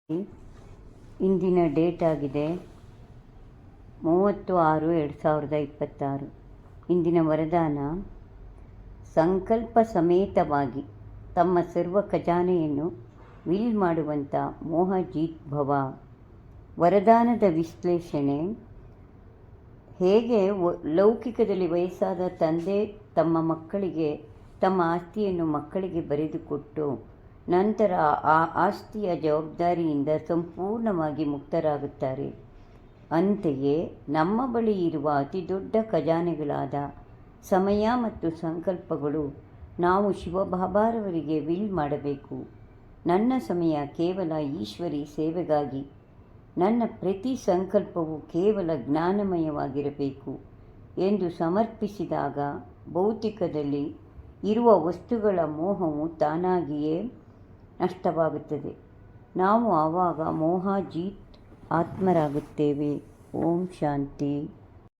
ಇಂದಿನ ಡೇಟ್ ಆಗಿದೆ 30/6/2026. ಇಂದಿನ ವರದಾನ: ಸಂಕಲ್ಪ ಸಮೇತವಾಗಿ ತಮ್ಮ ಸರ್ವ ಖಜಾನೆಯನ್ನು ವಿಲ್ ಮಾಡುವಂಥ ಮೋಹಜೀತ್ ಭವ. ವರದಾನದ ವಿಶ್ಲೇಷಣೆ: ಹೇಗೆ ಲೌಕಿಕದಲ್ಲಿ ವಯಸ್ಸಾದ ತಂದೆ ತಮ್ಮ ಮಕ್ಕಳಿಗೆ ತಮ್ಮ ಆಸ್ತಿಯನ್ನು ಮಕ್ಕಳಿಗೆ ಬರೆದುಕೊಟ್ಟು ನಂತರ ಆ ಆಸ್ತಿಯ ಜವಾಬ್ದಾರಿಯಿಂದ ಸಂಪೂರ್ಣವಾಗಿ ಮುಕ್ತರಾಗುತ್ತಾರೆ, ಅಂತೆಯೇ ನಮ್ಮ ಬಳಿ ಇರುವ ಅತಿ ದೊಡ್ಡ ಖಜಾನೆಗಳಾದ ಸಮಯ ಮತ್ತು ಸಂಕಲ್ಪಗಳು ನಾವು ಶಿವಬಾಬಾರವರಿಗೆ ವಿಲ್ ಮಾಡಬೇಕು. ನನ್ನ ಸಮಯ ಕೇವಲ ಈಶ್ವರಿ ಸೇವೆಗಾಗಿ, ನನ್ನ ಪ್ರತಿ ಸಂಕಲ್ಪವು ಕೇವಲ ಜ್ಞಾನಮಯವಾಗಿರಬೇಕು ಎಂದು ಸಮರ್ಪಿಸಿದಾಗ ಭೌತಿಕದಲ್ಲಿ ಇರುವ ವಸ್ತುಗಳ ಮೋಹವು ತಾನಾಗಿಯೇ ನಷ್ಟವಾಗುತ್ತದೆ. ನಾವು ಆವಾಗ ಮೋಹಜೀತ್ ಆತ್ಮರಾಗುತ್ತೇವೆ. ಓಂ ಶಾಂತಿ.